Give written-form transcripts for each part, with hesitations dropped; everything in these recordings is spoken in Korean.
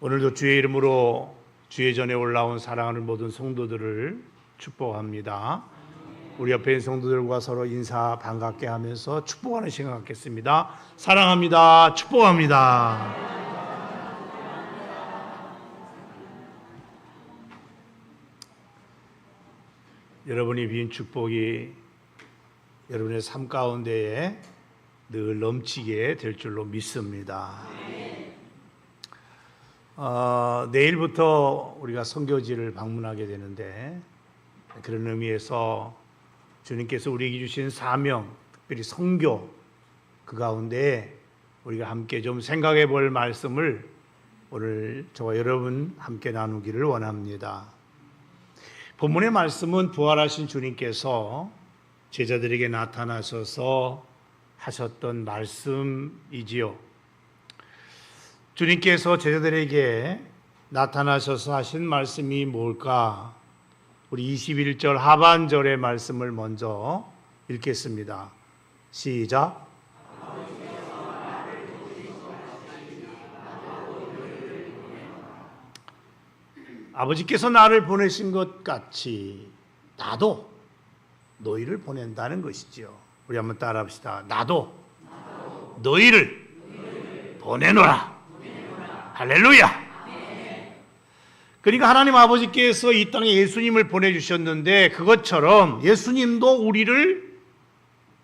오늘도 주의 이름으로 주의 전에 올라온 사랑하는 모든 성도들을 축복합니다. 우리 옆에 있는 성도들과 서로 인사 반갑게 하면서 축복하는 시간 갖겠습니다. 사랑합니다. 축복합니다. 여러분이 빈 축복이 여러분의 삶 가운데에 늘 넘치게 될 줄로 믿습니다. 내일부터 우리가 선교지를 방문하게 되는데, 그런 의미에서 주님께서 우리에게 주신 사명, 특별히 선교, 그 가운데 우리가 함께 좀 생각해 볼 말씀을 오늘 저와 여러분 함께 나누기를 원합니다. 본문의 말씀은 부활하신 주님께서 제자들에게 나타나셔서 하셨던 말씀이지요. 주님께서 제자들에게 나타나셔서 하신 말씀이 뭘까? 우리 21절 하반절의 말씀을 먼저 읽겠습니다. 시작. 아버지께서 나를 보내신 것 같이 나도 너희를 보낸다는 것이지요. 우리 한번 따라합시다. 나도 너희를 보내노라. 할렐루야. 그러니까 하나님 아버지께서 이 땅에 예수님을 보내주셨는데, 그것처럼 예수님도 우리를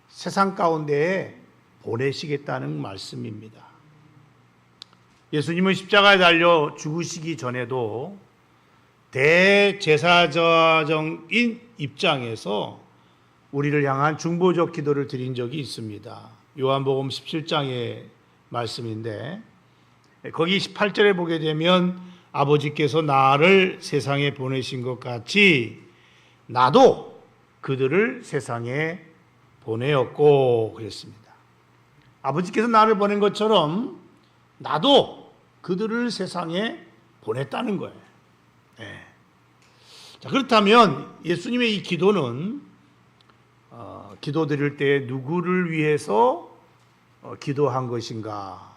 세상 가운데에 보내시겠다는 말씀입니다. 예수님은 십자가에 달려 죽으시기 전에도 대제사장인 입장에서 우리를 향한 중보적 기도를 드린 적이 있습니다. 요한복음 17장의 말씀인데, 거기 18절에 보게 되면 아버지께서 나를 세상에 보내신 것 같이 나도 그들을 세상에 보내었고 그랬습니다. 아버지께서 나를 보낸 것처럼 나도 그들을 세상에 보냈다는 거예요. 네. 자, 그렇다면 예수님의 이 기도는 기도 드릴 때 누구를 위해서 기도한 것인가?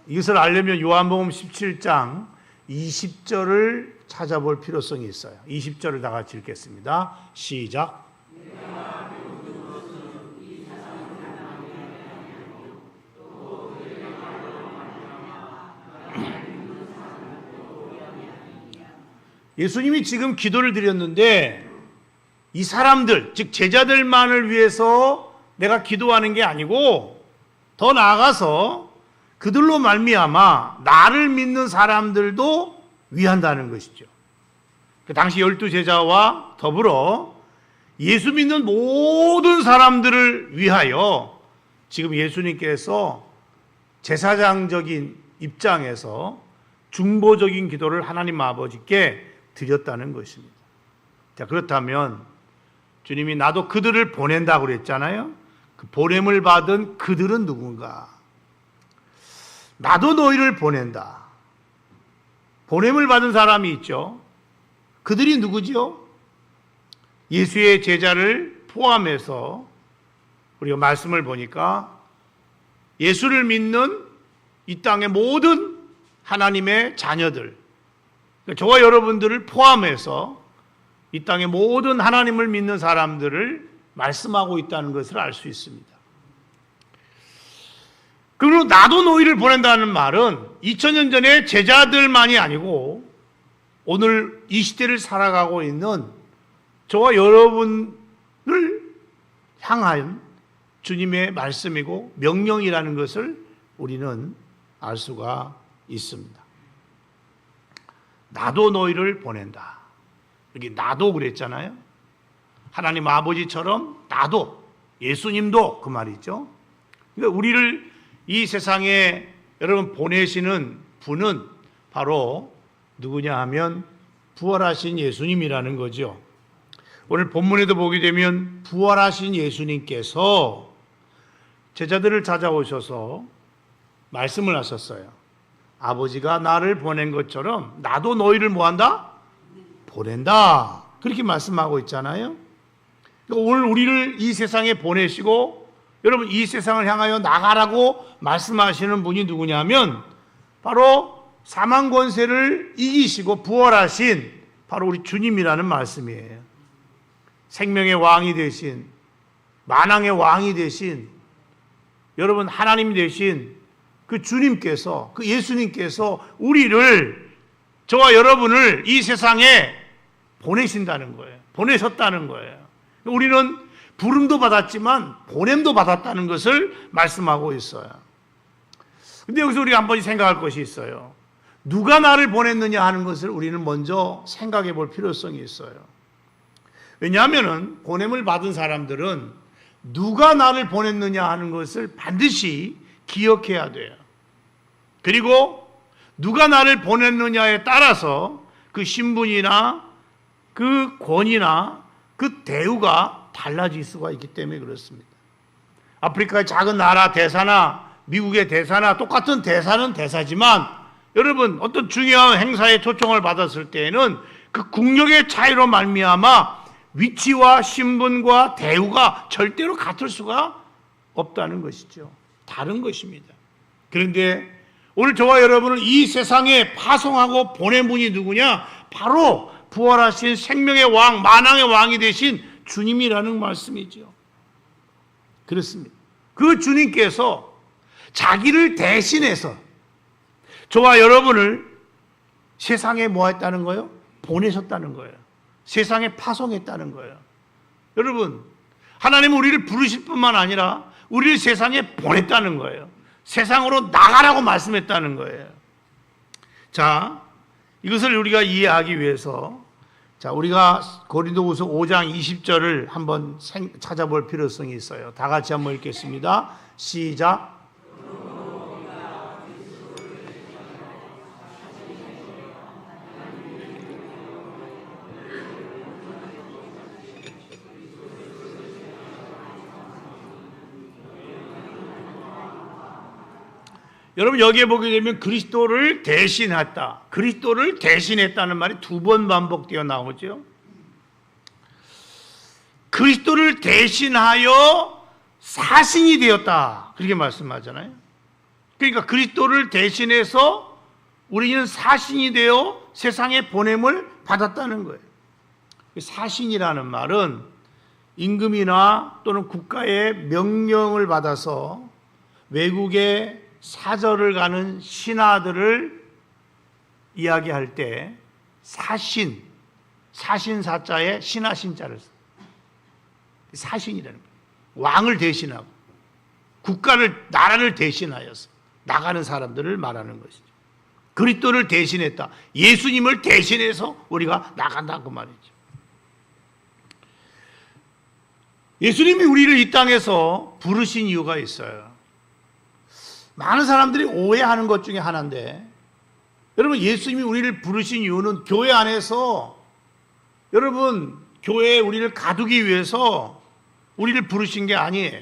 이것을 알려면 요한복음 17장 20절을 찾아볼 필요성이 있어요. 20절을 다 같이 읽겠습니다. 시작. 예수님이 지금 기도를 드렸는데, 이 사람들, 즉 제자들만을 위해서 내가 기도하는 게 아니고 더 나아가서 그들로 말미암아 나를 믿는 사람들도 위한다는 것이죠. 그 당시 12제자와 더불어 예수 믿는 모든 사람들을 위하여 지금 예수님께서 제사장적인 입장에서 중보적인 기도를 하나님 아버지께 드렸다는 것입니다. 자, 그렇다면 주님이 나도 그들을 보낸다고 그랬잖아요. 그 보냄을 받은 그들은 누군가? 나도 너희를 보낸다. 보냄을 받은 사람이 있죠. 그들이 누구지요? 예수의 제자를 포함해서 우리가 말씀을 보니까 예수를 믿는 이 땅의 모든 하나님의 자녀들, 저와 여러분들을 포함해서 이 땅의 모든 하나님을 믿는 사람들을 말씀하고 있다는 것을 알 수 있습니다. 그리고 나도 너희를 보낸다는 말은 2000년 전에 제자들만이 아니고 오늘 이 시대를 살아가고 있는 저와 여러분을 향한 주님의 말씀이고 명령이라는 것을 우리는 알 수가 있습니다. 나도 너희를 보낸다. 여기 나도 그랬잖아요. 하나님 아버지처럼 나도, 예수님도 그 말이죠. 그러니까 우리를 이 세상에 여러분 보내시는 분은 바로 누구냐 하면 부활하신 예수님이라는 거죠. 오늘 본문에도 보게 되면 부활하신 예수님께서 제자들을 찾아오셔서 말씀을 하셨어요. 아버지가 나를 보낸 것처럼 나도 너희를 뭐한다? 보낸다. 그렇게 말씀하고 있잖아요. 그러니까 오늘 우리를 이 세상에 보내시고 여러분 이 세상을 향하여 나가라고 말씀하시는 분이 누구냐면 바로 사망 권세를 이기시고 부활하신 바로 우리 주님이라는 말씀이에요. 생명의 왕이 되신, 만왕의 왕이 되신, 여러분 하나님 되신 그 주님께서, 그 예수님께서 우리를, 저와 여러분을 이 세상에 보내신다는 거예요. 보내셨다는 거예요. 우리는 부름도 받았지만 보냄도 받았다는 것을 말씀하고 있어요. 근데 여기서 우리가 한 번 생각할 것이 있어요. 누가 나를 보냈느냐 하는 것을 우리는 먼저 생각해 볼 필요성이 있어요. 왜냐하면 보냄을 받은 사람들은 누가 나를 보냈느냐 하는 것을 반드시 기억해야 돼요. 그리고 누가 나를 보냈느냐에 따라서 그 신분이나 그 권위나 그 대우가 달라질 수가 있기 때문에 그렇습니다. 아프리카의 작은 나라 대사나 미국의 대사나 똑같은 대사는 대사지만 여러분 어떤 중요한 행사에 초청을 받았을 때에는 그 국력의 차이로 말미암아 위치와 신분과 대우가 절대로 같을 수가 없다는 것이죠. 다른 것입니다. 그런데 오늘 저와 여러분을 이 세상에 파송하고 보낸 분이 누구냐? 바로 부활하신 생명의 왕, 만왕의 왕이 되신 주님이라는 말씀이죠. 그렇습니다. 그 주님께서 자기를 대신해서 저와 여러분을 세상에 뭐 했다는 거예요? 보내셨다는 거예요. 세상에 파송했다는 거예요. 여러분, 하나님은 우리를 부르실 뿐만 아니라 우리를 세상에 보냈다는 거예요. 세상으로 나가라고 말씀했다는 거예요. 자, 이것을 우리가 이해하기 위해서 자, 우리가 고린도후서 5장 20절을 한번 찾아볼 필요성이 있어요. 다 같이 한번 읽겠습니다. 시작. 여러분 여기에 보게 되면 그리스도를 대신했다. 그리스도를 대신했다는 말이 두 번 반복되어 나오죠. 그리스도를 대신하여 사신이 되었다. 그렇게 말씀하잖아요. 그러니까 그리스도를 대신해서 우리는 사신이 되어 세상에 보냄을 받았다는 거예요. 사신이라는 말은 임금이나 또는 국가의 명령을 받아서 외국에 사절을 가는 신하들을 이야기할 때 사신, 사신사자에 신하신자를 써. 사신이라는 거예요. 왕을 대신하고 국가를, 나라를 대신하여서 나가는 사람들을 말하는 것이죠. 그리스도를 대신했다. 예수님을 대신해서 우리가 나간다고 말이죠. 예수님이 우리를 이 땅에서 부르신 이유가 있어요. 많은 사람들이 오해하는 것 중에 하나인데, 여러분 예수님이 우리를 부르신 이유는 교회 안에서, 여러분 교회에 우리를 가두기 위해서 우리를 부르신 게 아니에요.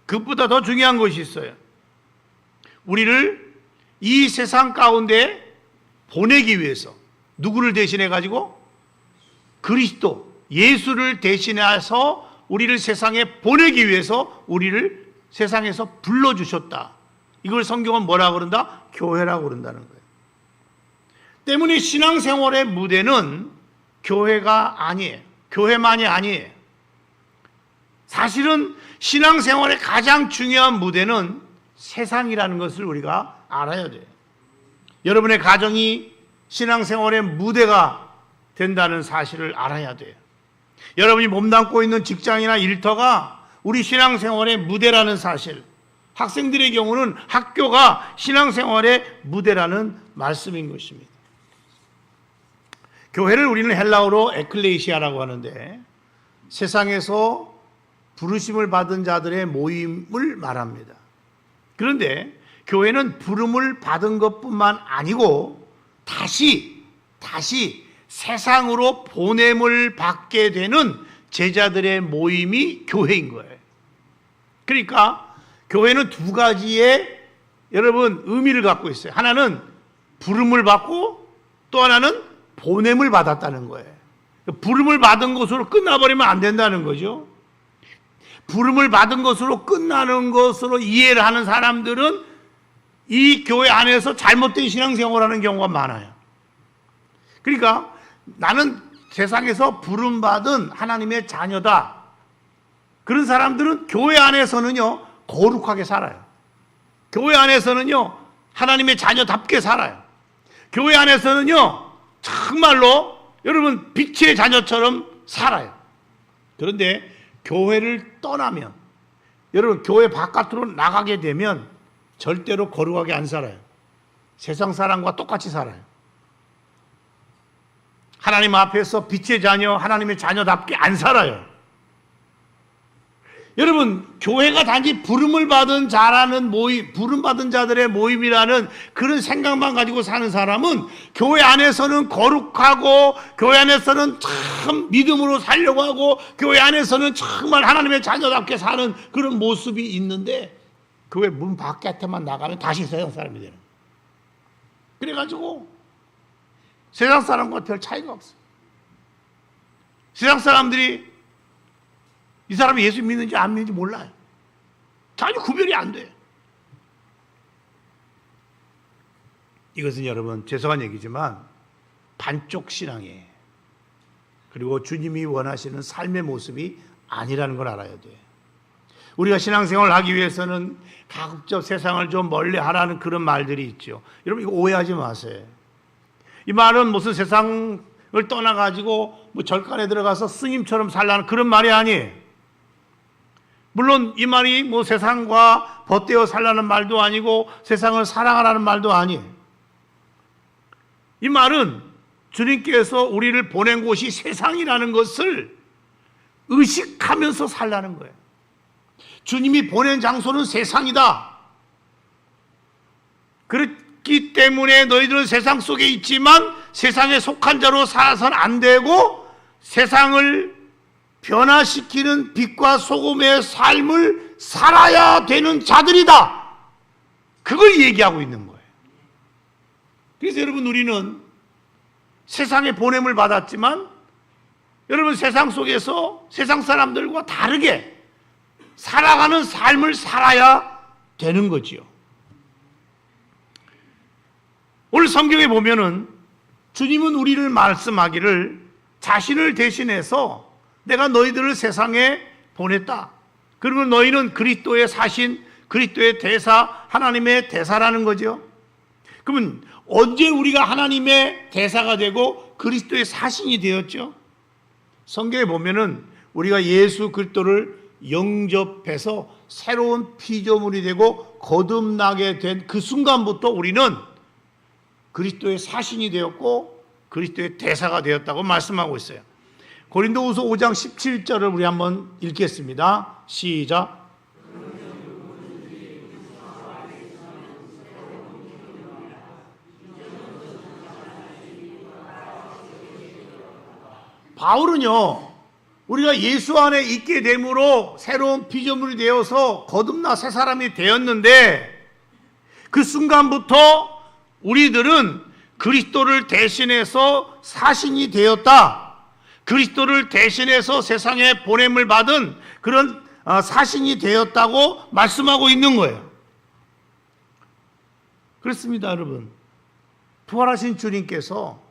그것보다 더 중요한 것이 있어요. 우리를 이 세상 가운데 보내기 위해서. 누구를 대신해 가지고? 그리스도, 예수를 대신해서 우리를 세상에 보내기 위해서 우리를 세상에서 불러주셨다. 이걸 성경은 뭐라고 그런다? 교회라고 그런다는 거예요. 때문에 신앙생활의 무대는 교회가 아니에요. 교회만이 아니에요. 사실은 신앙생활의 가장 중요한 무대는 세상이라는 것을 우리가 알아야 돼요. 여러분의 가정이 신앙생활의 무대가 된다는 사실을 알아야 돼요. 여러분이 몸담고 있는 직장이나 일터가 우리 신앙생활의 무대라는 사실, 학생들의 경우는 학교가 신앙생활의 무대라는 말씀인 것입니다. 교회를 우리는 헬라어로 에클레시아라고 하는데 세상에서 부르심을 받은 자들의 모임을 말합니다. 그런데 교회는 부름을 받은 것뿐만 아니고 다시 세상으로 보냄을 받게 되는 제자들의 모임이 교회인 거예요. 그러니까 교회는 두 가지의 여러분 의미를 갖고 있어요. 하나는 부름을 받고 또 하나는 보냄을 받았다는 거예요. 부름을 받은 것으로 끝나버리면 안 된다는 거죠. 부름을 받은 것으로 끝나는 것으로 이해를 하는 사람들은 이 교회 안에서 잘못된 신앙생활을 하는 경우가 많아요. 그러니까 나는 세상에서 부름받은 하나님의 자녀다. 그런 사람들은 교회 안에서는요, 거룩하게 살아요. 교회 안에서는요, 하나님의 자녀답게 살아요. 교회 안에서는요, 정말로 여러분 빛의 자녀처럼 살아요. 그런데 교회를 떠나면, 여러분 교회 바깥으로 나가게 되면 절대로 거룩하게 안 살아요. 세상 사람과 똑같이 살아요. 하나님 앞에서 빛의 자녀, 하나님의 자녀답게 안 살아요. 여러분, 교회가 단지 부름을 받은 자라는 모임, 부름받은 자들의 모임이라는 그런 생각만 가지고 사는 사람은 교회 안에서는 거룩하고, 교회 안에서는 참 믿음으로 살려고 하고, 교회 안에서는 정말 하나님의 자녀답게 사는 그런 모습이 있는데, 교회 문 바깥에만 나가면 다시 세상 사람이 되는 거예요. 그래가지고 세상 사람과 별 차이가 없어요. 세상 사람들이 이 사람이 예수 믿는지 안 믿는지 몰라요. 전혀 구별이 안 돼요. 이것은 여러분 죄송한 얘기지만 반쪽 신앙이에요. 그리고 주님이 원하시는 삶의 모습이 아니라는 걸 알아야 돼요. 우리가 신앙생활을 하기 위해서는 가급적 세상을 좀 멀리 하라는 그런 말들이 있죠. 여러분 이거 오해하지 마세요. 이 말은 무슨 세상을 떠나가지고 뭐 절간에 들어가서 스님처럼 살라는 그런 말이 아니에요. 물론 이 말이 뭐 세상과 벗대어 살라는 말도 아니고 세상을 사랑하라는 말도 아니에요. 이 말은 주님께서 우리를 보낸 곳이 세상이라는 것을 의식하면서 살라는 거예요. 주님이 보낸 장소는 세상이다. 그렇기 때문에 너희들은 세상 속에 있지만 세상에 속한 자로 살아서는 안 되고 세상을 변화시키는 빛과 소금의 삶을 살아야 되는 자들이다. 그걸 얘기하고 있는 거예요. 그래서 여러분 우리는 세상의 보냄을 받았지만 여러분 세상 속에서 세상 사람들과 다르게 살아가는 삶을 살아야 되는 거지요. 오늘 성경에 보면은 주님은 우리를 말씀하기를 자신을 대신해서 내가 너희들을 세상에 보냈다. 그리고 너희는 그리스도의 사신, 그리스도의 대사, 하나님의 대사라는 거죠. 그러면 언제 우리가 하나님의 대사가 되고 그리스도의 사신이 되었죠? 성경에 보면은 우리가 예수 그리스도를 영접해서 새로운 피조물이 되고 거듭나게 된 그 순간부터 우리는 그리스도의 사신이 되었고 그리스도의 대사가 되었다고 말씀하고 있어요. 고린도후서 5장 17절을 우리 한번 읽겠습니다. 시작. 바울은요, 우리가 예수 안에 있게 됨으로 새로운 피조물이 되어서 거듭나 새 사람이 되었는데 그 순간부터 우리들은 그리스도를 대신해서 사신이 되었다. 그리스도를 대신해서 세상에 보냄을 받은 그런 사신이 되었다고 말씀하고 있는 거예요. 그렇습니다, 여러분. 부활하신 주님께서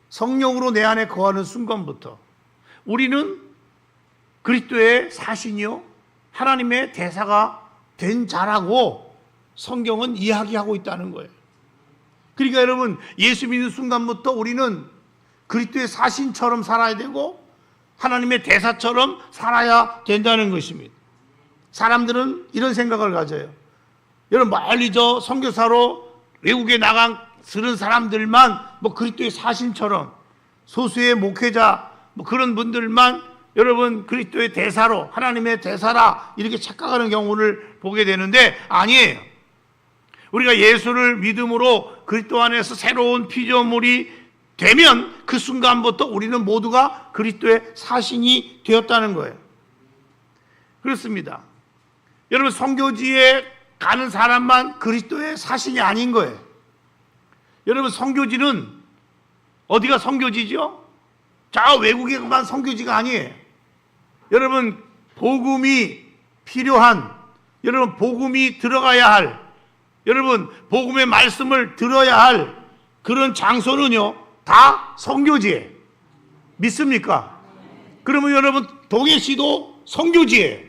성령으로 내 안에 거하는 순간부터 우리는 그리스도의 사신이요 하나님의 대사가 된 자라고 성경은 이야기하고 있다는 거예요. 그러니까 여러분 예수 믿는 순간부터 우리는 그리스도의 사신처럼 살아야 되고 하나님의 대사처럼 살아야 된다는 것입니다. 사람들은 이런 생각을 가져요. 여러분 멀리 저 선교사로 외국에 나간 그런 사람들만 뭐 그리스도의 사신처럼 소수의 목회자 뭐 그런 분들만 여러분 그리스도의 대사로 하나님의 대사라 이렇게 착각하는 경우를 보게 되는데 아니에요. 우리가 예수를 믿음으로 그리스도 안에서 새로운 피조물이 되면 그 순간부터 우리는 모두가 그리스도의 사신이 되었다는 거예요. 그렇습니다. 여러분 선교지에 가는 사람만 그리스도의 사신이 아닌 거예요. 여러분 선교지는 어디가 선교지죠? 저 외국에만 선교지가 아니에요. 여러분 복음이 필요한, 여러분 복음이 들어가야 할 여러분, 복음의 말씀을 들어야 할 그런 장소는요, 다 선교지예요. 믿습니까? 그러면 여러분, 동해시도 선교지예요.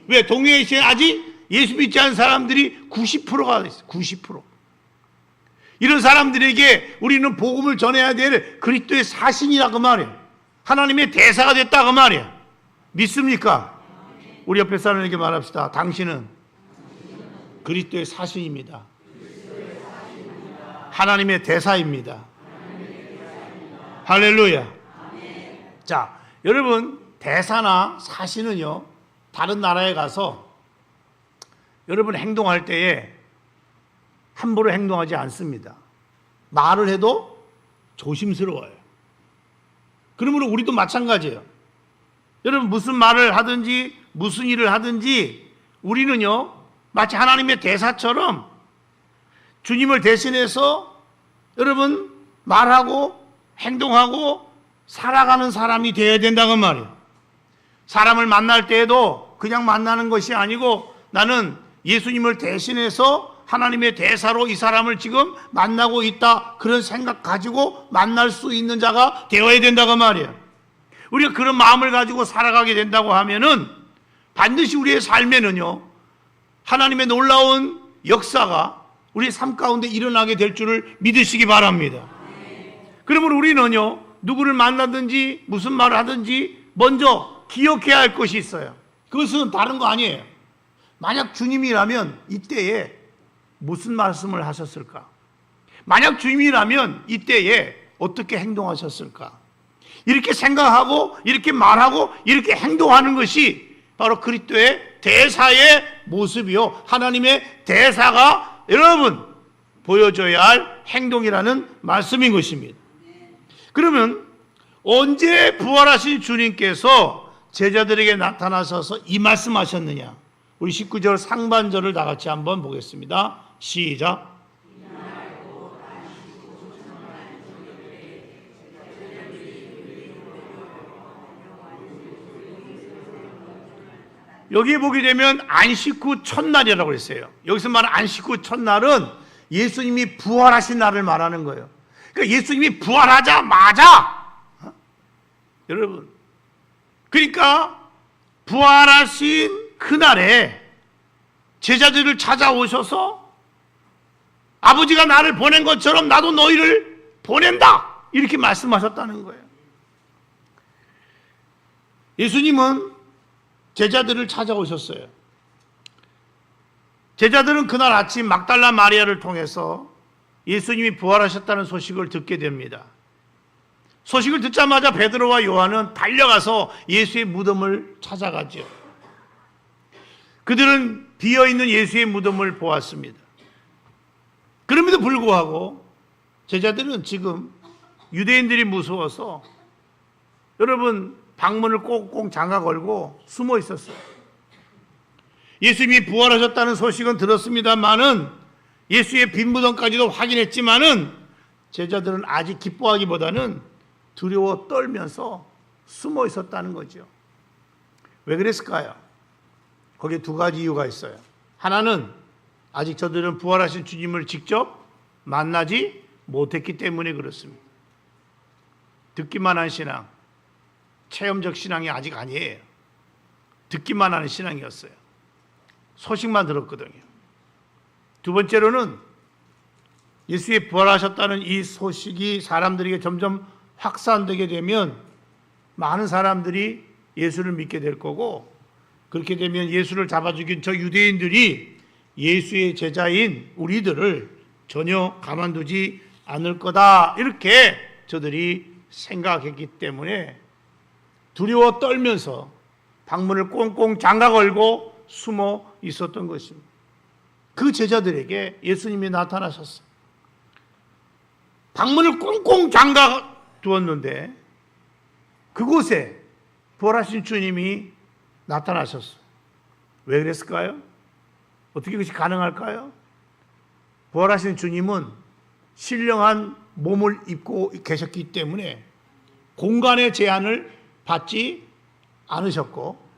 왜? 동해시에 아직 예수 믿지 않은 사람들이 90%가 있어요. 90%. 이런 사람들에게 우리는 복음을 전해야 될 그리스도의 사신이라 그 말이에요. 하나님의 대사가 됐다 그 말이에요. 믿습니까? 우리 옆에 사람에게 말합시다. 당신은 그리스도의 사신입니다. 하나님의 대사입니다. 할렐루야. 자, 여러분, 대사나 사신은요, 다른 나라에 가서 여러분 행동할 때에 함부로 행동하지 않습니다. 말을 해도 조심스러워요. 그러므로 우리도 마찬가지예요. 여러분, 무슨 말을 하든지 무슨 일을 하든지 우리는요, 마치 하나님의 대사처럼 주님을 대신해서 여러분 말하고 행동하고 살아가는 사람이 되어야 된다는 말이에요. 사람을 만날 때에도 그냥 만나는 것이 아니고 나는 예수님을 대신해서 하나님의 대사로 이 사람을 지금 만나고 있다, 그런 생각 가지고 만날 수 있는 자가 되어야 된다고 말이에요. 우리가 그런 마음을 가지고 살아가게 된다고 하면은 반드시 우리의 삶에는요, 하나님의 놀라운 역사가 우리 삶 가운데 일어나게 될 줄을 믿으시기 바랍니다. 그러면 우리는요, 누구를 만나든지 무슨 말을 하든지 먼저 기억해야 할 것이 있어요. 그것은 다른 거 아니에요. 만약 주님이라면 이때에 무슨 말씀을 하셨을까? 만약 주님이라면 이때에 어떻게 행동하셨을까? 이렇게 생각하고 이렇게 말하고 이렇게 행동하는 것이 바로 그리스도의 대사의 모습이요, 하나님의 대사가 여러분 보여줘야 할 행동이라는 말씀인 것입니다. 그러면 언제 부활하신 주님께서 제자들에게 나타나셔서 이 말씀하셨느냐? 우리 19절 상반절을 다 같이 한번 보겠습니다. 시작. 여기에 보게 되면 안식 후 첫날이라고 했어요. 여기서 말하는 안식 후 첫날은 예수님이 부활하신 날을 말하는 거예요. 그러니까 예수님이 부활하자마자 여러분, 그러니까 부활하신 그날에 제자들을 찾아오셔서 아버지가 나를 보낸 것처럼 나도 너희를 보낸다, 이렇게 말씀하셨다는 거예요. 예수님은 제자들을 찾아오셨어요. 제자들은 그날 아침 막달라 마리아를 통해서 예수님이 부활하셨다는 소식을 듣게 됩니다. 소식을 듣자마자 베드로와 요한은 달려가서 예수의 무덤을 찾아가죠. 그들은 비어있는 예수의 무덤을 보았습니다. 그럼에도 불구하고 제자들은 지금 유대인들이 무서워서 여러분 방문을 꽁꽁 잠가 걸고 숨어 있었어요. 예수님이 부활하셨다는 소식은 들었습니다만은 예수의 빈 무덤까지도 확인했지만은 제자들은 아직 기뻐하기보다는 두려워 떨면서 숨어 있었다는 거죠. 왜 그랬을까요? 거기에 두 가지 이유가 있어요. 하나는 아직 저들은 부활하신 주님을 직접 만나지 못했기 때문에 그렇습니다. 듣기만 한 신앙, 체험적 신앙이 아직 아니에요. 듣기만 하는 신앙이었어요. 소식만 들었거든요. 두 번째로는 예수의 부활하셨다는 이 소식이 사람들에게 점점 확산되게 되면 많은 사람들이 예수를 믿게 될 거고, 그렇게 되면 예수를 잡아 죽인 저 유대인들이 예수의 제자인 우리들을 전혀 가만두지 않을 거다, 이렇게 저들이 생각했기 때문에 두려워 떨면서 방문을 꽁꽁 잠가 걸고 숨어 있었던 것입니다. 그 제자들에게 예수님이 나타나셨어요. 방문을 꽁꽁 잠가 두었는데 그곳에 부활하신 주님이 나타나셨어요. 왜 그랬을까요? 어떻게 그것이 가능할까요? 부활하신 주님은 신령한 몸을 입고 계셨기 때문에 공간의 제한을 받지 않으셨고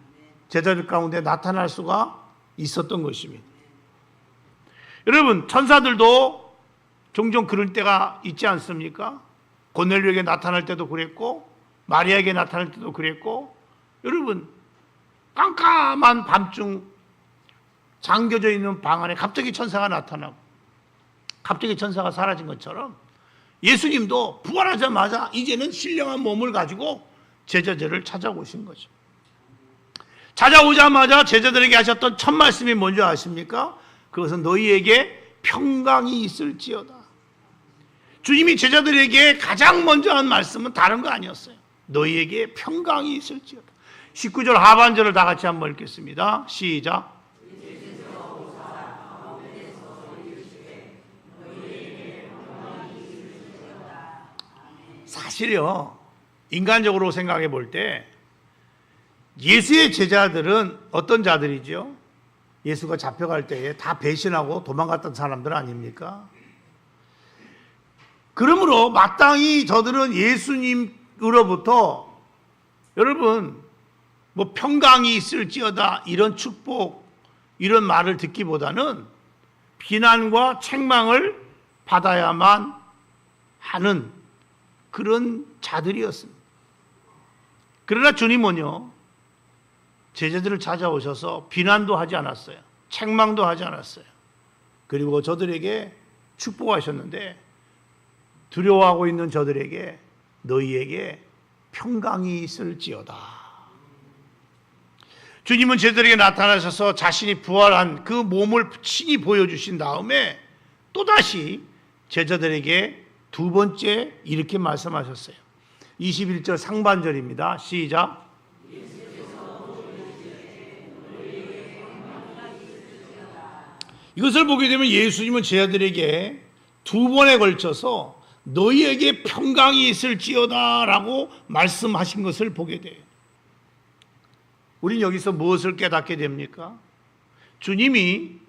제자들 가운데 나타날 수가 있었던 것입니다. 여러분, 천사들도 종종 그럴 때가 있지 않습니까? 고넬료에게 나타날 때도 그랬고 마리아에게 나타날 때도 그랬고, 여러분, 깜깜한 밤중 잠겨져 있는 방 안에 갑자기 천사가 나타나고 갑자기 천사가 사라진 것처럼 예수님도 부활하자마자 이제는 신령한 몸을 가지고 제자들을 찾아오신 거죠. 찾아오자마자 제자들에게 하셨던 첫 말씀이 뭔지 아십니까? 그것은 너희에게 평강이 있을지어다. 주님이 제자들에게 가장 먼저 한 말씀은 다른 거 아니었어요. 너희에게 평강이 있을지어다. 19절 하반절을 다 같이 한번 읽겠습니다. 시작. 사실요, 인간적으로 생각해 볼 때 예수의 제자들은 어떤 자들이죠? 예수가 잡혀갈 때에 다 배신하고 도망갔던 사람들 아닙니까? 그러므로 마땅히 저들은 예수님으로부터 여러분 뭐 평강이 있을지어다 이런 축복 이런 말을 듣기보다는 비난과 책망을 받아야만 하는 그런 자들이었습니다. 그러나 주님은요, 제자들을 찾아오셔서 비난도 하지 않았어요. 책망도 하지 않았어요. 그리고 저들에게 축복하셨는데, 두려워하고 있는 저들에게 너희에게 평강이 있을지어다. 주님은 제자들에게 나타나셔서 자신이 부활한 그 몸을 친히 보여주신 다음에 또다시 제자들에게 두 번째 이렇게 말씀하셨어요. 21절 상반절입니다. 시작. 이것을 보게 되면 예수님은 제자들에게 두 번에 걸쳐서 너희에게 평강이 있을지어다 라고 말씀하신 것을 보게 돼요. 우린 여기서 무엇을 깨닫게 됩니까? 주님이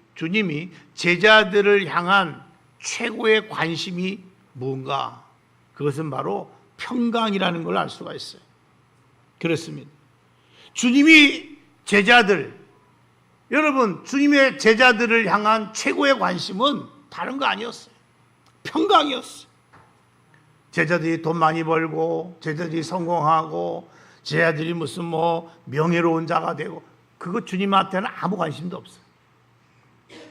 제자들을 향한 최고의 관심이 뭔가? 그것은 바로 평강이라는 걸 알 수가 있어요. 그렇습니다. 주님이 여러분, 주님의 제자들을 향한 최고의 관심은 다른 거 아니었어요. 평강이었어요. 제자들이 돈 많이 벌고, 제자들이 성공하고, 제자들이 무슨 명예로운 자가 되고, 그거 주님한테는 아무 관심도 없어요.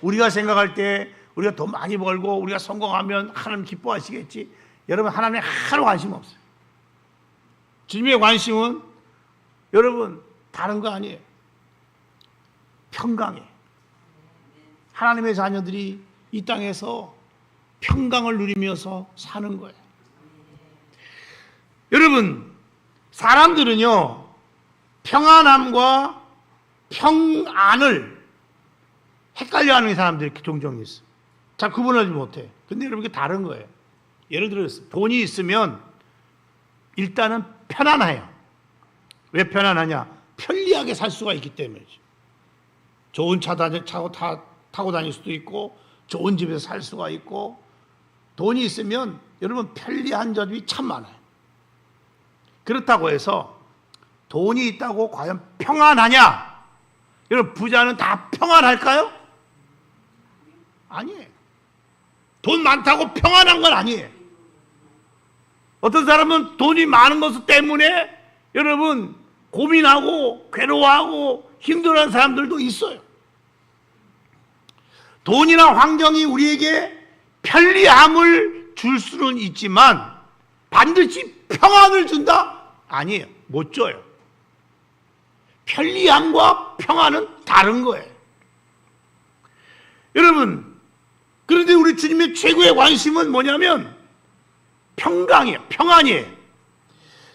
우리가 생각할 때 우리가 돈 많이 벌고 우리가 성공하면 하나님 기뻐하시겠지. 여러분, 하나님 하나도 관심 없어요. 주님의 관심은 여러분 다른 거 아니에요. 평강이에요. 하나님의 자녀들이 이 땅에서 평강을 누리면서 사는 거예요. 여러분, 사람들은요, 평안함과 평안을 헷갈려하는 사람들이 종종 있어요. 잘 구분하지 못해. 근데 여러분, 이게 다른 거예요. 예를 들어서 돈이 있으면 일단은 편안해요. 왜 편안하냐? 편리하게 살 수가 있기 때문이죠. 좋은 차 타고 다닐 수도 있고, 좋은 집에서 살 수가 있고, 돈이 있으면 여러분 편리한 점이 참 많아요. 그렇다고 해서 돈이 있다고 과연 평안하냐? 여러분, 부자는 다 평안할까요? 아니에요. 돈 많다고 평안한 건 아니에요. 어떤 사람은 돈이 많은 것 때문에 여러분 고민하고 괴로워하고 힘들어하는 사람들도 있어요. 돈이나 환경이 우리에게 편리함을 줄 수는 있지만 반드시 평안을 준다? 아니에요. 못 줘요. 편리함과 평안은 다른 거예요. 여러분, 그런데 우리 주님의 최고의 관심은 뭐냐면 평강이에요. 평안이에요.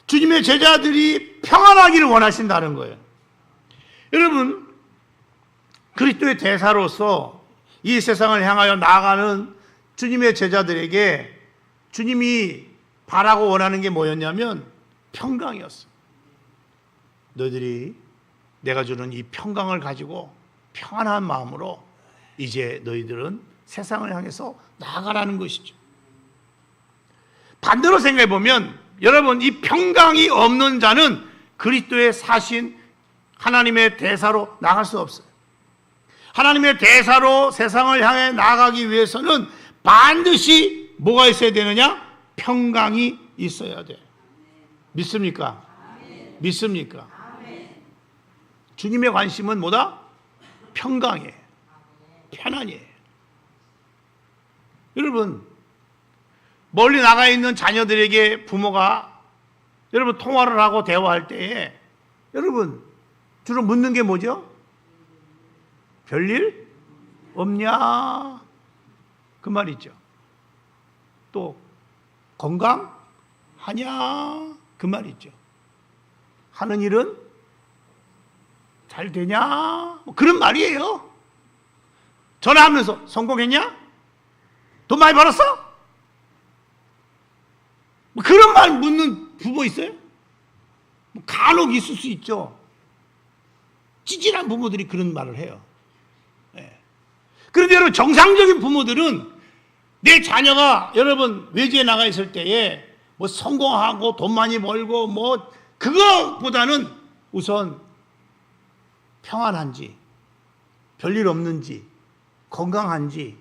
주님의 제자들이 평안하기를 원하신다는 거예요. 여러분, 그리스도의 대사로서 이 세상을 향하여 나아가는 주님의 제자들에게 주님이 바라고 원하는 게 뭐였냐면 평강이었어요. 너희들이 내가 주는 이 평강을 가지고 평안한 마음으로 이제 너희들은 세상을 향해서 나아가라는 것이죠. 반대로 생각해 보면 여러분, 이 평강이 없는 자는 그리스도의 사신 하나님의 대사로 나갈 수 없어요. 하나님의 대사로 세상을 향해 나아가기 위해서는 반드시 뭐가 있어야 되느냐? 평강이 있어야 돼. 믿습니까? 믿습니까? 주님의 관심은 뭐다? 평강이에요. 편안이에요. 여러분, 멀리 나가 있는 자녀들에게 부모가 여러분 통화를 하고 대화할 때에 여러분 주로 묻는 게 뭐죠? 별일 없냐? 그 말이죠. 또 건강하냐? 그 말이죠. 하는 일은 잘 되냐? 뭐 그런 말이에요. 전화하면서 성공했냐? 돈 많이 벌었어? 뭐 그런 말 묻는 부모 있어요? 뭐 간혹 있을 수 있죠. 찌질한 부모들이 그런 말을 해요. 네. 그런데 여러분, 정상적인 부모들은 내 자녀가 여러분 외지에 나가 있을 때에 뭐 성공하고 돈 많이 벌고 뭐 그거보다는 우선 평안한지, 별일 없는지, 건강한지,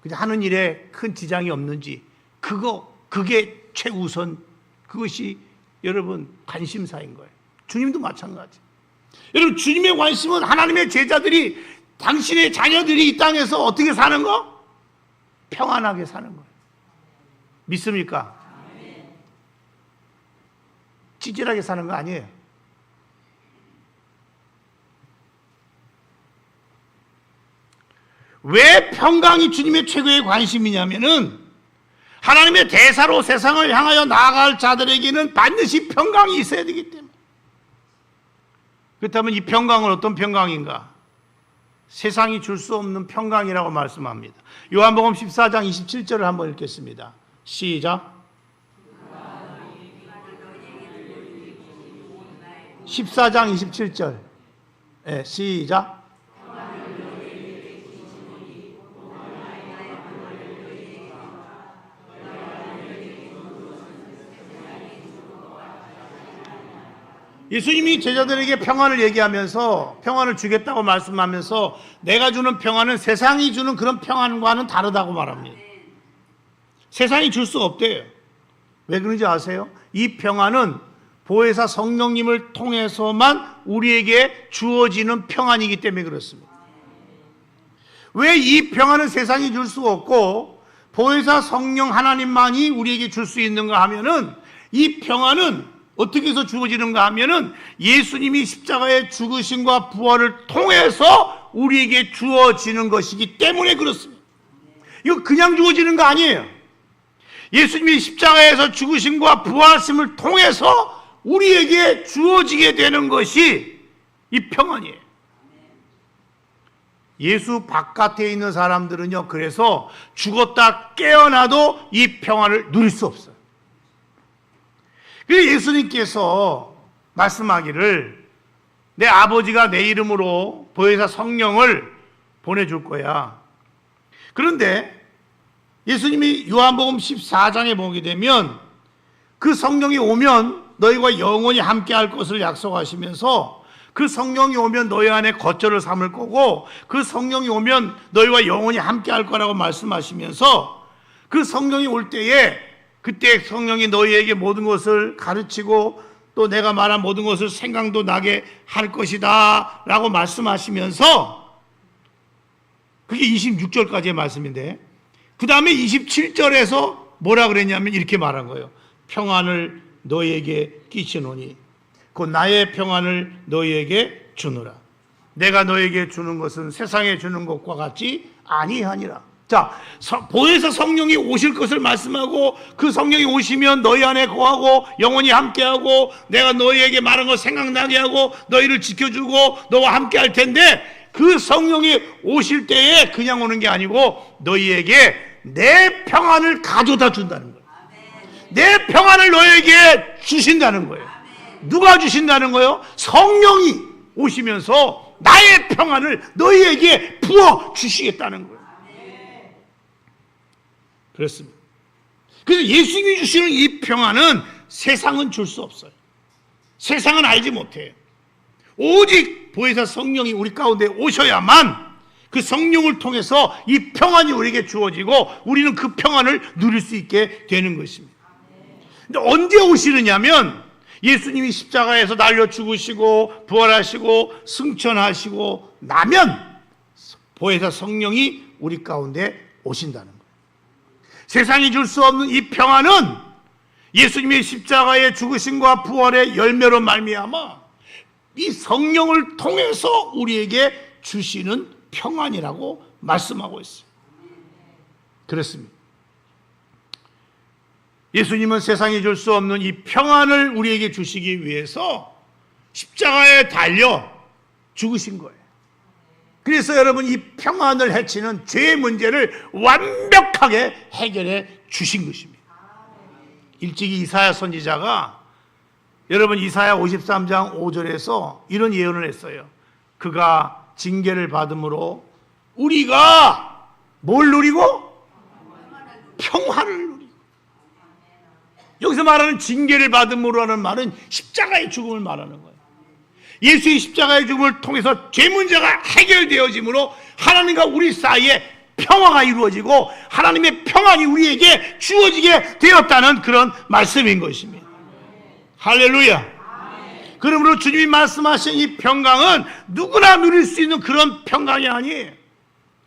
그냥 하는 일에 큰 지장이 없는지, 그게 최우선, 그것이 여러분 관심사인 거예요. 주님도 마찬가지. 여러분, 주님의 관심은 하나님의 제자들이, 당신의 자녀들이 이 땅에서 어떻게 사는 거? 평안하게 사는 거예요. 믿습니까? 찌질하게 사는 거 아니에요. 왜 평강이 주님의 최고의 관심이냐면은 하나님의 대사로 세상을 향하여 나아갈 자들에게는 반드시 평강이 있어야 되기 때문에. 그렇다면 이 평강은 어떤 평강인가? 세상이 줄 수 없는 평강이라고 말씀합니다. 요한복음 14장 27절을 한번 읽겠습니다. 시작. 14장 27절. 네, 시작. 예수님이 제자들에게 평안을 얘기하면서 평안을 주겠다고 말씀하면서 내가 주는 평안은 세상이 주는 그런 평안과는 다르다고 말합니다. 세상이 줄 수 없대요. 왜 그런지 아세요? 이 평안은 보혜사 성령님을 통해서만 우리에게 주어지는 평안이기 때문에 그렇습니다. 왜 이 평안은 세상이 줄 수 없고 보혜사 성령 하나님만이 우리에게 줄 수 있는가 하면은, 이 평안은 어떻게 해서 주어지는가 하면은 예수님이 십자가의 죽으심과 부활을 통해서 우리에게 주어지는 것이기 때문에 그렇습니다. 이거 그냥 주어지는 거 아니에요. 예수님이 십자가에서 죽으심과 부활심을 통해서 우리에게 주어지게 되는 것이 이 평안이에요. 예수 바깥에 있는 사람들은요, 그래서 죽었다 깨어나도 이 평안을 누릴 수 없어요. 그래서 예수님께서 말씀하기를 내 아버지가 내 이름으로 보혜사 성령을 보내줄 거야. 그런데 예수님이 요한복음 14장에 보게 되면 그 성령이 오면 너희와 영원히 함께 할 것을 약속하시면서, 그 성령이 오면 너희 안에 거처를 삼을 거고 그 성령이 오면 너희와 영원히 함께 할 거라고 말씀하시면서, 그 성령이 올 때에 그때 성령이 너희에게 모든 것을 가르치고 또 내가 말한 모든 것을 생각도 나게 할 것이다 라고 말씀하시면서, 그게 26절까지의 말씀인데 그 다음에 27절에서 뭐라 그랬냐면 이렇게 말한 거예요. 평안을 너희에게 끼치노니 곧 나의 평안을 너희에게 주노라. 내가 너희에게 주는 것은 세상에 주는 것과 같지 아니하니라. 자, 보혜사 성령이 오실 것을 말씀하고 그 성령이 오시면 너희 안에 거하고 영원히 함께하고 내가 너희에게 말한 것 생각나게 하고 너희를 지켜주고 너와 함께 할 텐데, 그 성령이 오실 때에 그냥 오는 게 아니고 너희에게 내 평안을 가져다 준다는 거예요. 내 평안을 너희에게 주신다는 거예요. 누가 주신다는 거예요? 성령이 오시면서 나의 평안을 너희에게 부어 주시겠다는 거예요. 그렇습니다. 그래서 예수님이 주시는 이 평안은 세상은 줄 수 없어요. 세상은 알지 못해요. 오직 보혜사 성령이 우리 가운데 오셔야만 그 성령을 통해서 이 평안이 우리에게 주어지고 우리는 그 평안을 누릴 수 있게 되는 것입니다. 근데 언제 오시느냐면 예수님이 십자가에서 날려 죽으시고 부활하시고 승천하시고 나면 보혜사 성령이 우리 가운데 오신다는 거예요. 세상이 줄 수 없는 이 평안은 예수님의 십자가의 죽으심과 부활의 열매로 말미암아 이 성령을 통해서 우리에게 주시는 평안이라고 말씀하고 있어요. 그렇습니다. 예수님은 세상이 줄 수 없는 이 평안을 우리에게 주시기 위해서 십자가에 달려 죽으신 거예요. 그래서 여러분 이 평안을 해치는 죄의 문제를 완벽하게 해결해 주신 것입니다. 일찍이 이사야 선지자가 여러분 이사야 53장 5절에서 이런 예언을 했어요. 그가 징계를 받음으로 우리가 뭘 누리고? 평화를 누리고. 여기서 말하는 징계를 받음으로 하는 말은 십자가의 죽음을 말하는 거예요. 예수의 십자가의 죽음을 통해서 죄 문제가 해결되어지므로 하나님과 우리 사이에 평화가 이루어지고 하나님의 평안이 우리에게 주어지게 되었다는 그런 말씀인 것입니다. 할렐루야. 그러므로 주님이 말씀하신 이 평강은 누구나 누릴 수 있는 그런 평강이 아니에요.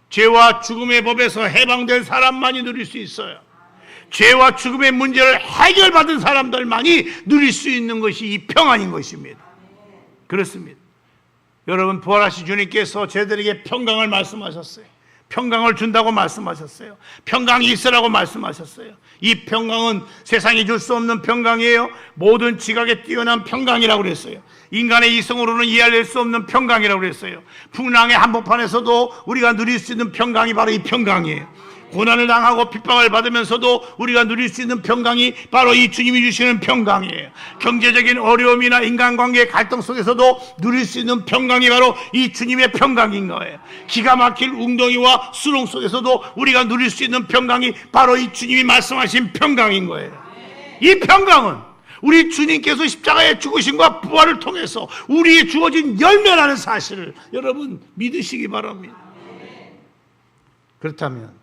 죄와 죽음의 법에서 해방된 사람만이 누릴 수 있어요. 죄와 죽음의 문제를 해결받은 사람들만이 누릴 수 있는 것이 이 평안인 것입니다. 그렇습니다. 여러분 부활하신 주님께서 저희들에게 평강을 말씀하셨어요. 평강을 준다고 말씀하셨어요. 평강이 있으라고 말씀하셨어요. 이 평강은 세상이 줄 수 없는 평강이에요. 모든 지각에 뛰어난 평강이라고 그랬어요. 인간의 이성으로는 이해할 수 없는 평강이라고 그랬어요. 풍랑의 한복판에서도 우리가 누릴 수 있는 평강이 바로 이 평강이에요. 고난을 당하고 핍박을 받으면서도 우리가 누릴 수 있는 평강이 바로 이 주님이 주시는 평강이에요. 경제적인 어려움이나 인간관계의 갈등 속에서도 누릴 수 있는 평강이 바로 이 주님의 평강인 거예요. 기가 막힐 웅덩이와 수렁 속에서도 우리가 누릴 수 있는 평강이 바로 이 주님이 말씀하신 평강인 거예요. 이 평강은 우리 주님께서 십자가의 죽으심과 부활을 통해서 우리에 주어진 열매라는 사실을 여러분 믿으시기 바랍니다. 그렇다면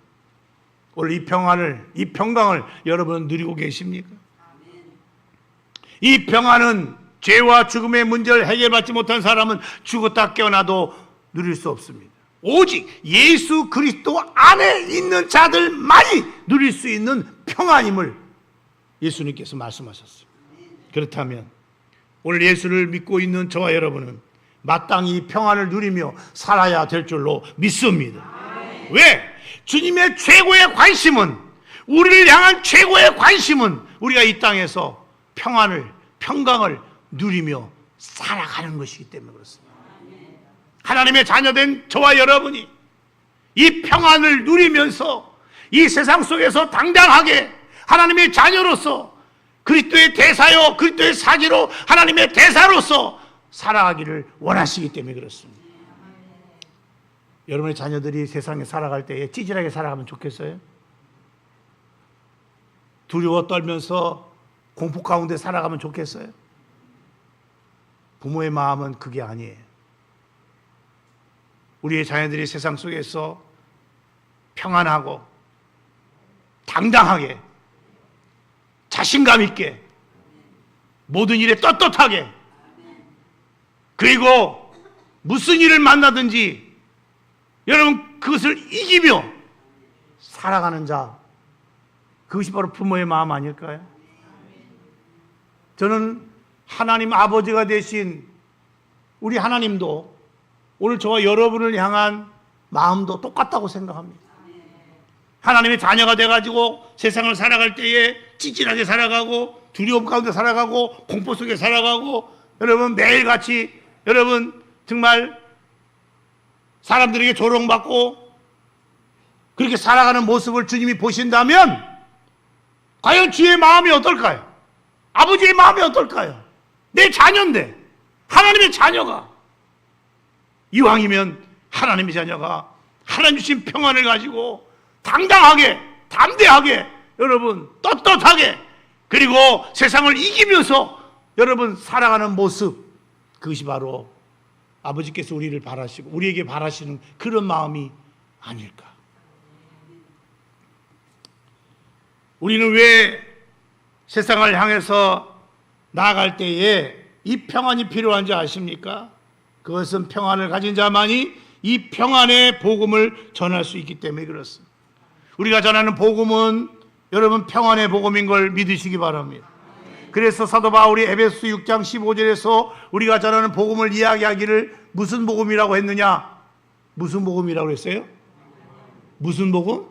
오늘 이 평안을, 이 평강을 여러분 누리고 계십니까? 이 평안은 죄와 죽음의 문제를 해결받지 못한 사람은 죽었다 깨어나도 누릴 수 없습니다. 오직 예수 그리스도 안에 있는 자들만이 누릴 수 있는 평안임을 예수님께서 말씀하셨습니다. 그렇다면 오늘 예수를 믿고 있는 저와 여러분은 마땅히 평안을 누리며 살아야 될 줄로 믿습니다. 왜? 주님의 최고의 관심은, 우리를 향한 최고의 관심은 우리가 이 땅에서 평안을, 평강을 누리며 살아가는 것이기 때문에 그렇습니다. 하나님의 자녀된 저와 여러분이 이 평안을 누리면서 이 세상 속에서 당당하게 하나님의 자녀로서 그리스도의 대사요, 그리스도의 사지로 하나님의 대사로서 살아가기를 원하시기 때문에 그렇습니다. 여러분의 자녀들이 세상에 살아갈 때에 찌질하게 살아가면 좋겠어요? 두려워 떨면서 공포 가운데 살아가면 좋겠어요? 부모의 마음은 그게 아니에요. 우리의 자녀들이 세상 속에서 평안하고 당당하게 자신감 있게 모든 일에 떳떳하게 그리고 무슨 일을 만나든지 여러분 그것을 이기며 살아가는 자, 그것이 바로 부모의 마음 아닐까요? 저는 하나님 아버지가 되신 우리 하나님도 오늘 저와 여러분을 향한 마음도 똑같다고 생각합니다. 하나님의 자녀가 돼가지고 세상을 살아갈 때에 찌질하게 살아가고 두려움 가운데 살아가고 공포 속에 살아가고 여러분 매일같이 여러분 정말 사람들에게 조롱받고 그렇게 살아가는 모습을 주님이 보신다면 과연 주의 마음이 어떨까요? 아버지의 마음이 어떨까요? 내 자녀인데 하나님의 자녀가 이왕이면 하나님의 자녀가 하나님 주신 평안을 가지고 당당하게 담대하게 여러분 떳떳하게 그리고 세상을 이기면서 여러분 살아가는 모습 그것이 바로 아버지께서 우리를 바라시고 우리에게 바라시는 그런 마음이 아닐까? 우리는 왜 세상을 향해서 나아갈 때에 이 평안이 필요한지 아십니까? 그것은 평안을 가진 자만이 이 평안의 복음을 전할 수 있기 때문에 그렇습니다. 우리가 전하는 복음은 여러분 평안의 복음인 걸 믿으시기 바랍니다. 그래서 사도 바울이 에베소 6장 15절에서 우리가 전하는 복음을 이야기하기를 무슨 복음이라고 했느냐? 무슨 복음이라고 했어요? 무슨 복음?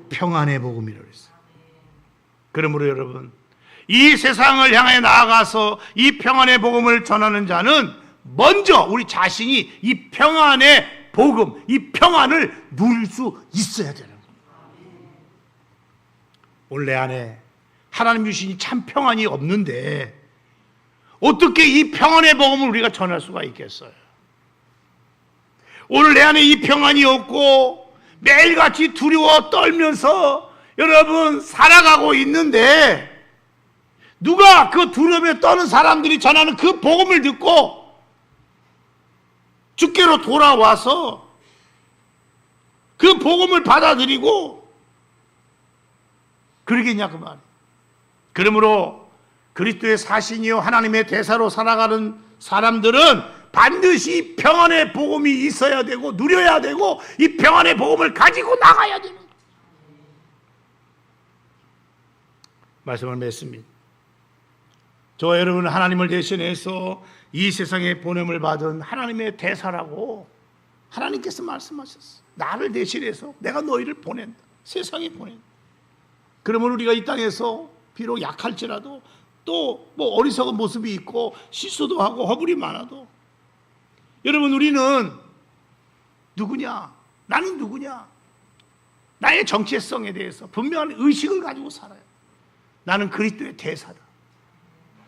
평안의 복음이라고 했어요. 그러므로 여러분, 이 세상을 향해 나아가서 이 평안의 복음을 전하는 자는 먼저 우리 자신이 이 평안의 복음, 이 평안을 누릴 수 있어야 되는 거예요. 오늘 내 안에 하나님 주신 참 평안이 없는데 어떻게 이 평안의 복음을 우리가 전할 수가 있겠어요? 오늘 내 안에 이 평안이 없고 매일같이 두려워 떨면서 여러분 살아가고 있는데 누가 그 두려움에 떠는 사람들이 전하는 그 복음을 듣고 주께로 돌아와서 그 복음을 받아들이고 그러겠냐 그 말. 그러므로 그리스도의 사신이요 하나님의 대사로 살아가는 사람들은 반드시 평안의 복음이 있어야 되고 누려야 되고 이 평안의 복음을 가지고 나가야 되는 거예요. 말씀을 맺습니다. 저와 여러분은 하나님을 대신해서 이 세상에 보냄을 받은 하나님의 대사라고 하나님께서 말씀하셨어요. 나를 대신해서 내가 너희를 보낸다. 세상에 보낸다. 그러면 우리가 이 땅에서 비록 약할지라도 또 뭐 어리석은 모습이 있고 실수도 하고 허물이 많아도 여러분 우리는 누구냐? 나는 누구냐? 나의 정체성에 대해서 분명한 의식을 가지고 살아요. 나는 그리스도의 대사다.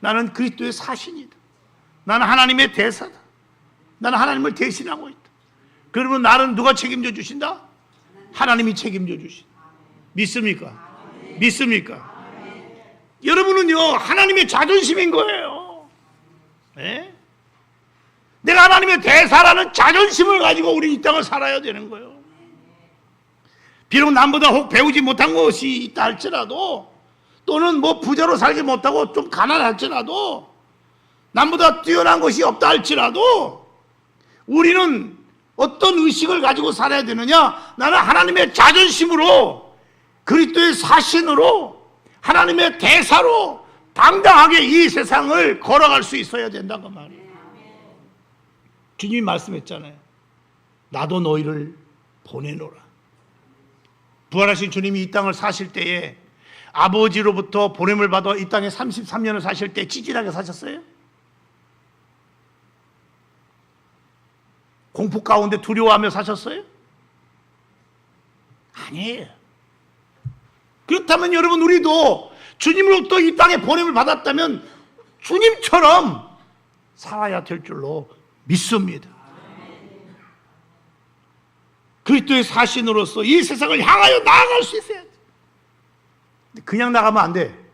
나는 그리스도의 사신이다. 나는 하나님의 대사다. 나는 하나님을 대신하고 있다. 그러면 나는 누가 책임져 주신다? 하나님이 책임져 주신다. 믿습니까? 믿습니까? 여러분은요 하나님의 자존심인 거예요. 네? 내가 하나님의 대사라는 자존심을 가지고 우리 이 땅을 살아야 되는 거예요. 비록 남보다 혹 배우지 못한 것이 있다 할지라도 또는 뭐 부자로 살지 못하고 좀 가난할지라도 남보다 뛰어난 것이 없다 할지라도 우리는 어떤 의식을 가지고 살아야 되느냐? 나는 하나님의 자존심으로 그리스도의 사신으로 하나님의 대사로 당당하게 이 세상을 걸어갈 수 있어야 된다고 말이에요. 주님이 말씀했잖아요. 나도 너희를 보내노라. 부활하신 주님이 이 땅을 사실 때에 아버지로부터 보냄을 받아 이 땅에 33년을 사실 때 찌질하게 사셨어요? 공포 가운데 두려워하며 사셨어요? 아니에요. 그렇다면 여러분 우리도 주님으로부터 이 땅에 보냄을 받았다면 주님처럼 살아야 될 줄로 믿습니다. 그리스도의 사신으로서 이 세상을 향하여 나아갈 수 있어야 돼. 그냥 나가면 안 돼.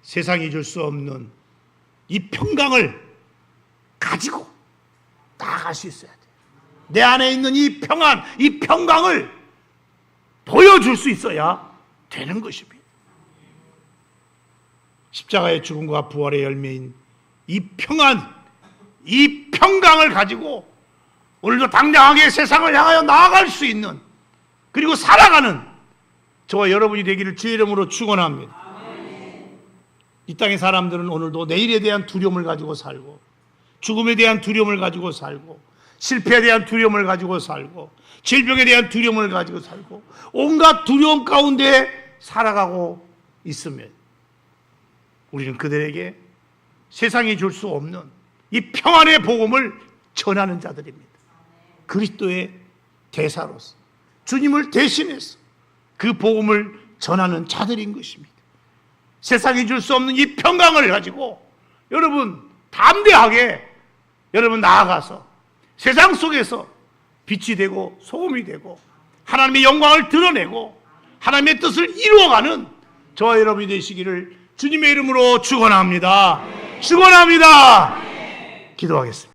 세상이 줄 수 없는 이 평강을 가지고 나아갈 수 있어야 돼. 내 안에 있는 이 평안, 이 평강을 보여줄 수 있어야 되는 것입니다. 십자가의 죽음과 부활의 열매인 이 평안, 이 평강을 가지고 오늘도 당당하게 세상을 향하여 나아갈 수 있는 그리고 살아가는 저와 여러분이 되기를 주의 이름으로 축원합니다. 이 땅의 사람들은 오늘도 내일에 대한 두려움을 가지고 살고 죽음에 대한 두려움을 가지고 살고 실패에 대한 두려움을 가지고 살고 질병에 대한 두려움을 가지고 살고 온갖 두려움 가운데 살아가고 있으면 우리는 그들에게 세상이 줄 수 없는 이 평안의 복음을 전하는 자들입니다. 그리스도의 대사로서 주님을 대신해서 그 복음을 전하는 자들인 것입니다. 세상이 줄 수 없는 이 평강을 가지고 여러분 담대하게 여러분 나아가서 세상 속에서 빛이 되고 소금이 되고 하나님의 영광을 드러내고 하나님의 뜻을 이루어가는 저와 여러분이 되시기를 주님의 이름으로 축원합니다. 축원합니다. 기도하겠습니다.